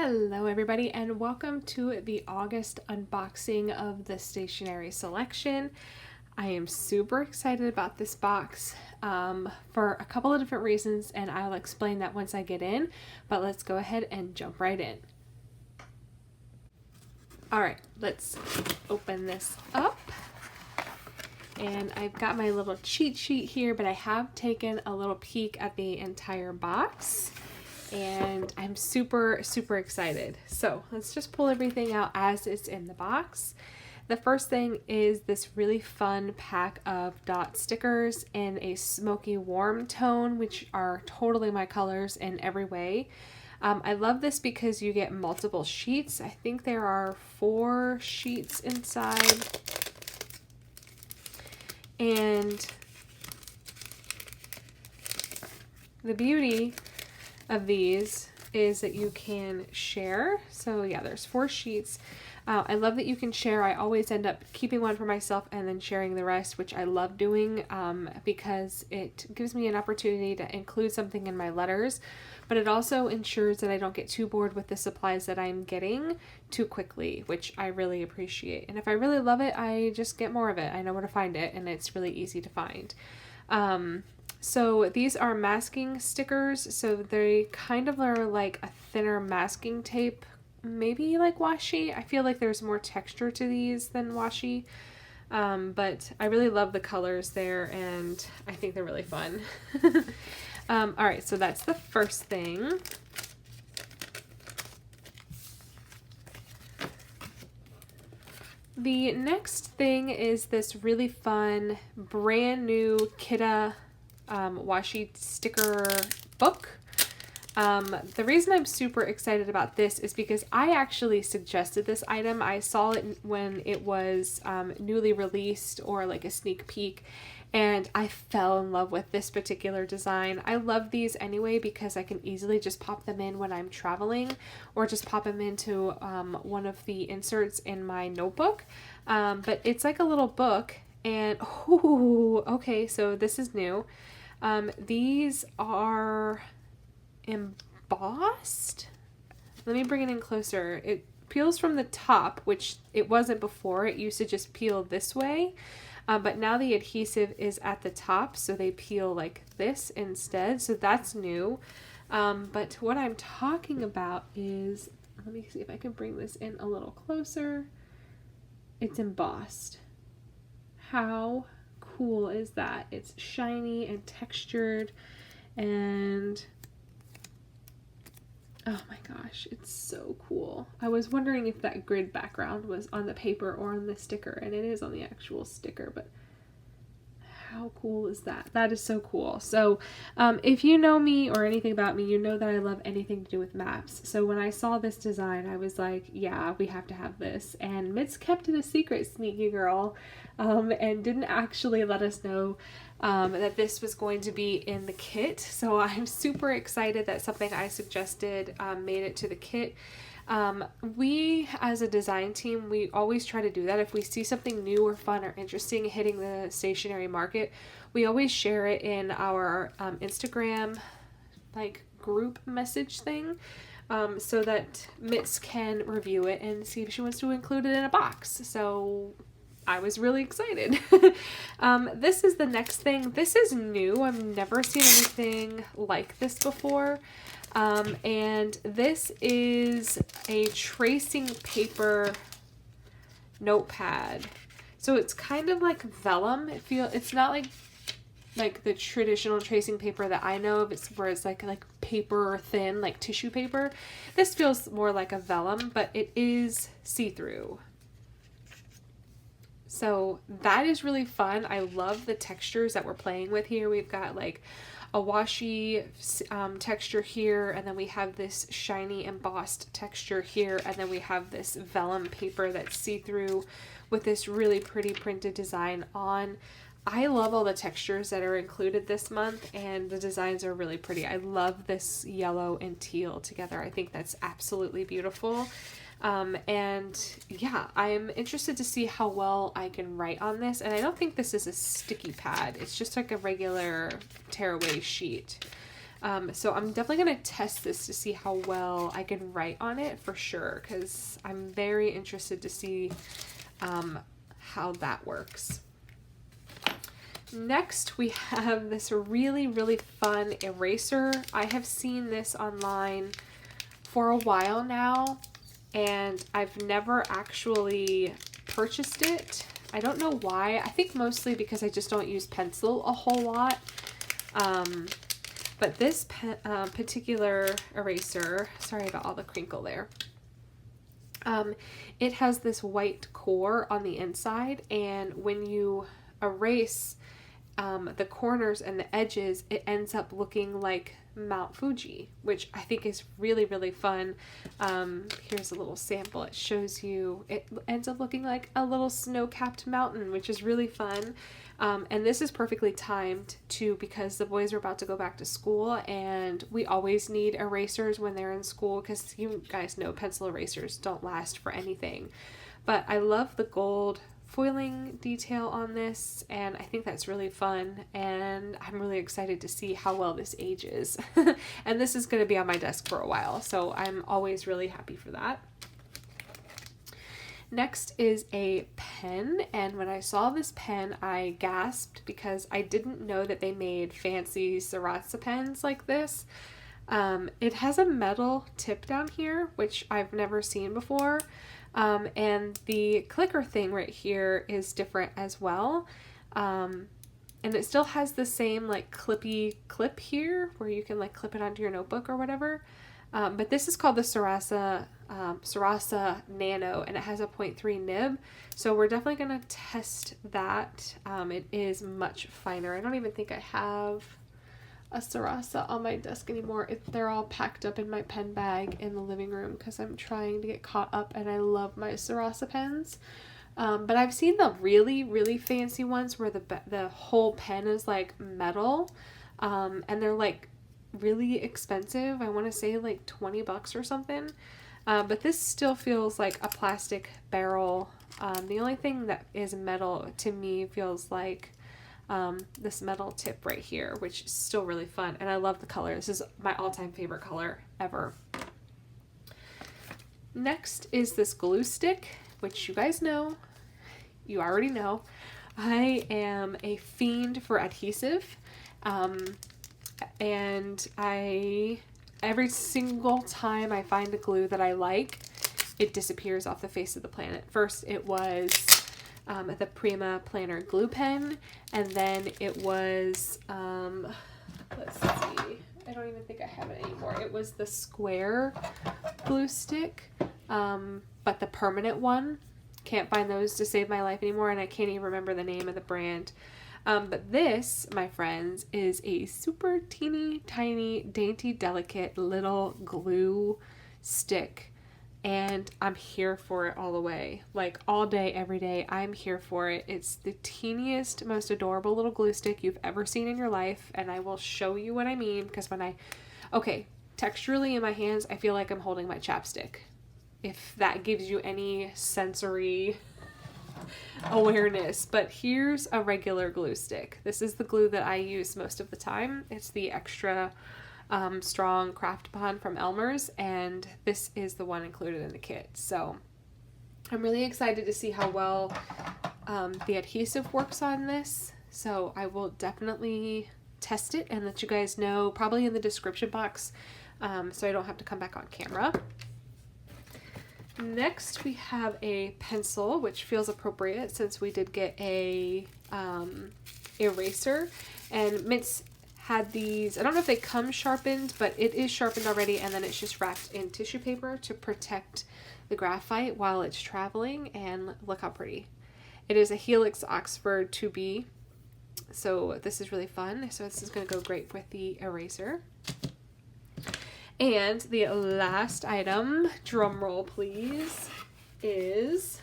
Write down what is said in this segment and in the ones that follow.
Hello everybody and welcome to the August unboxing of the Stationery Selection. I am super excited about this box for a couple of different reasons, and I'll explain that once I get in, but let's go ahead and jump right in. Alright, let's open this up. And I've got my little cheat sheet here, but I have taken a little peek at the entire box. And I'm super excited. So let's just pull everything out as it's in the box. The first thing is this really fun pack of dot stickers in a smoky warm tone, which are totally my colors in every way. I love this because you get multiple sheets. I think there are 4 sheets inside. And the beauty of these is that you can share. So yeah, there's 4 sheets. I love that you can share. I always end up keeping one for myself and then sharing the rest, which I love doing because it gives me an opportunity to include something in my letters, but it also ensures that I don't get too bored with the supplies that I'm getting too quickly, which I really appreciate. And if I really love it, I just get more of it. I know where to find it, and it's really easy to find. So these are masking stickers, so they kind of are like a thinner masking tape, maybe like washi. I feel like there's more texture to these than washi, but I really love the colors there, and I think they're really fun. Alright, so that's the first thing. The next thing is this really fun, brand new Kita washi sticker book. The reason I'm super excited about this is because I actually suggested this item. I saw it when it was newly released, or like a sneak peek, and I fell in love with this particular design. I love these anyway because I can easily just pop them in when I'm traveling, or just pop them into one of the inserts in my notebook. But it's like a little book, and ooh, okay, so this is new. These are embossed. Let me bring it in closer. It peels from the top, which it wasn't before. It used to just peel this way, but now the adhesive is at the top, so they peel like this instead. So that's new. But what I'm talking about is, let me see if I can bring this in a little closer. It's embossed. How cool is that? It's shiny and textured, and oh my gosh, it's so cool. I was wondering if that grid background was on the paper or on the sticker, and it is on the actual sticker, but how cool is that? That is so cool. So if you know me or anything about me, you know that I love anything to do with maps. So when I saw this design, I was like, yeah, we have to have this. And Mitz kept it a secret, sneaky girl, and didn't actually let us know that this was going to be in the kit. So I'm super excited that something I suggested made it to the kit. We, as a design team, we always try to do that. If we see something new or fun or interesting hitting the stationery market, we always share it in our Instagram like group message thing, so that Mitz can review it and see if she wants to include it in a box. So I was really excited. This is the next thing. This is new. I've never seen anything like this before. And this is a tracing paper notepad. So it's kind of like vellum. It's not like the traditional tracing paper that I know of. It's where it's like paper thin, like tissue paper. This feels more like a vellum, but it is see-through. So that is really fun. I love the textures that we're playing with here. We've got like a washi texture here, and then we have this shiny embossed texture here, and then we have this vellum paper that's see-through with this really pretty printed design on. I love all the textures that are included this month, and the designs are really pretty. I love this yellow and teal together. I think that's absolutely beautiful. And yeah, I'm interested to see how well I can write on this. And I don't think this is a sticky pad. It's just like a regular tearaway sheet. So I'm definitely going to test this to see how well I can write on it for sure, because I'm very interested to see how that works. Next, we have this really, really fun eraser. I have seen this online for a while now, and I've never actually purchased it. I don't know why. I think mostly because I just don't use pencil a whole lot. But this particular eraser, sorry about all the crinkle there, it has this white core on the inside, and when you erase the corners and the edges, it ends up looking like Mount Fuji, which I think is really, really fun. Here's a little sample. It shows you, it ends up looking like a little snow-capped mountain, which is really fun. And this is perfectly timed too, because the boys are about to go back to school, and we always need erasers when they're in school, because you guys know pencil erasers don't last for anything. But I love the gold foiling detail on this, and I think that's really fun, and I'm really excited to see how well this ages. And this is going to be on my desk for a while, so I'm always really happy for that. Next is a pen, and when I saw this pen, I gasped because I didn't know that they made fancy Sarasa pens like this. It has a metal tip down here, which I've never seen before. And the clicker thing right here is different as well. And it still has the same like clippy clip here where you can like clip it onto your notebook or whatever. But this is called the Sarasa Nano, and it has a 0.3 nib. So we're definitely going to test that. It is much finer. I don't even think I have a Sarasa on my desk anymore. They're all packed up in my pen bag in the living room because I'm trying to get caught up, and I love my Sarasa pens. But I've seen the really, really fancy ones where the whole pen is like metal, and they're like really expensive. I want to say like $20 or something. But this still feels like a plastic barrel. The only thing that is metal to me feels like this metal tip right here, which is still really fun, and I love the color. This is my all-time favorite color ever. Next is this glue stick, which you guys know, you already know. I am a fiend for adhesive, and every single time I find a glue that I like, it disappears off the face of the planet. First it was the Prima Planner glue pen, and then it was, let's see, I don't even think I have it anymore. It was the square glue stick, but the permanent one. Can't find those to save my life anymore, and I can't even remember the name of the brand. But this, my friends, is a super teeny tiny, dainty, delicate little glue stick. And I'm here for it all the way. Like all day, every day, I'm here for it. It's the teeniest, most adorable little glue stick you've ever seen in your life. And I will show you what I mean, because texturally in my hands, I feel like I'm holding my chapstick. If that gives you any sensory awareness. But here's a regular glue stick. This is the glue that I use most of the time. It's the extra strong craft bond from Elmer's, and this is the one included in the kit. So I'm really excited to see how well the adhesive works on this. So I will definitely test it and let you guys know, probably in the description box, so I don't have to come back on camera. Next we have a pencil, which feels appropriate since we did get a eraser, and Mint's had these. I don't know if they come sharpened, but it is sharpened already, and then it's just wrapped in tissue paper to protect the graphite while it's traveling, and look how pretty. It is a Helix Oxford 2B, so this is really fun. So this is going to go great with the eraser. And the last item, drum roll please, is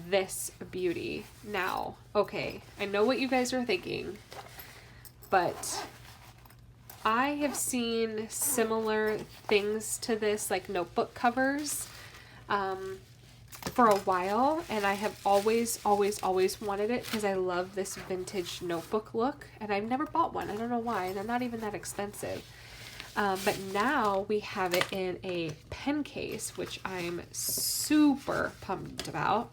this beauty. Now, okay, I know what you guys are thinking, but I have seen similar things to this, like notebook covers. for a while, and I have always wanted it because I love this vintage notebook look, and I've never bought one. I don't know why. They're not even that expensive. But now we have it in a pen case, which I'm super pumped about.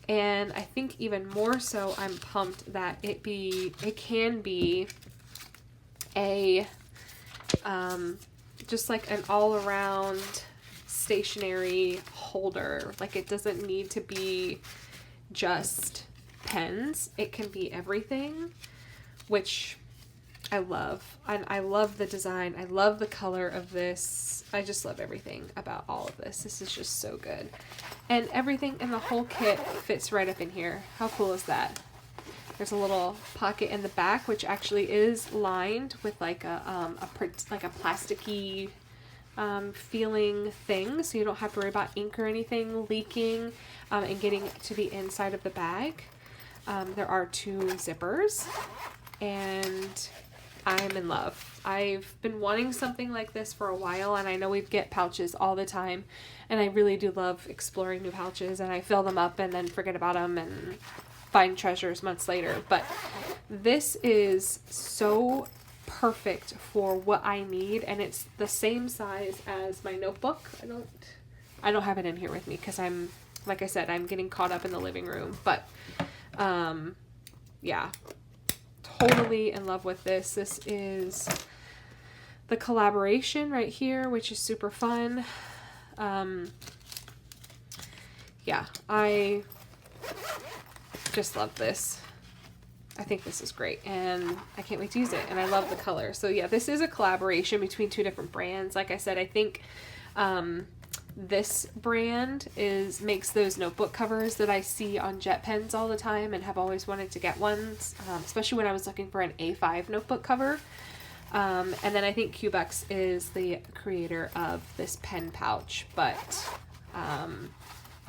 And I think even more so, I'm pumped that it can be a, just like an all-around stationery holder. Like, it doesn't need to be just pens. It can be everything, which I love. And I love the design. I love the color of this. I just love everything about all of this. This is just so good. And everything in the whole kit fits right up in here. How cool is that? There's a little pocket in the back, which actually is lined with like a plasticky feeling thing, so you don't have to worry about ink or anything leaking and getting to the inside of the bag. There are 2 zippers, and I'm in love. I've been wanting something like this for a while, and I know we get pouches all the time, and I really do love exploring new pouches, and I fill them up and then forget about them and find treasures months later. But this is so perfect for what I need, and it's the same size as my notebook. I don't have it in here with me because I'm, like I said, I'm getting caught up in the living room, but yeah, totally in love with this. This is the collaboration right here, which is super fun. Yeah, I just love this. I think this is great, and I can't wait to use it, and I love the color. So yeah, this is a collaboration between 2 different brands. Like I said, I think this brand makes those notebook covers that I see on jet pens all the time and have always wanted to get ones, especially when I was looking for an A5 notebook cover. And then I think Cubex is the creator of this pen pouch, but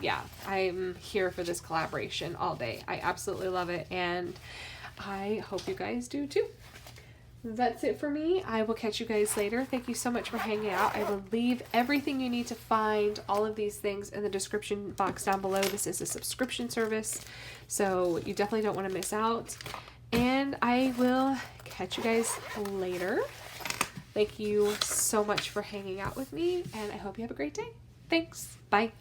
yeah, I'm here for this collaboration all day. I absolutely love it, and I hope you guys do too. That's it for me. I will catch you guys later. Thank you so much for hanging out. I will leave everything you need to find all of these things in the description box down below. This is a subscription service, so you definitely don't want to miss out. And I will catch you guys later. Thank you so much for hanging out with me, and I hope you have a great day. Thanks. Bye.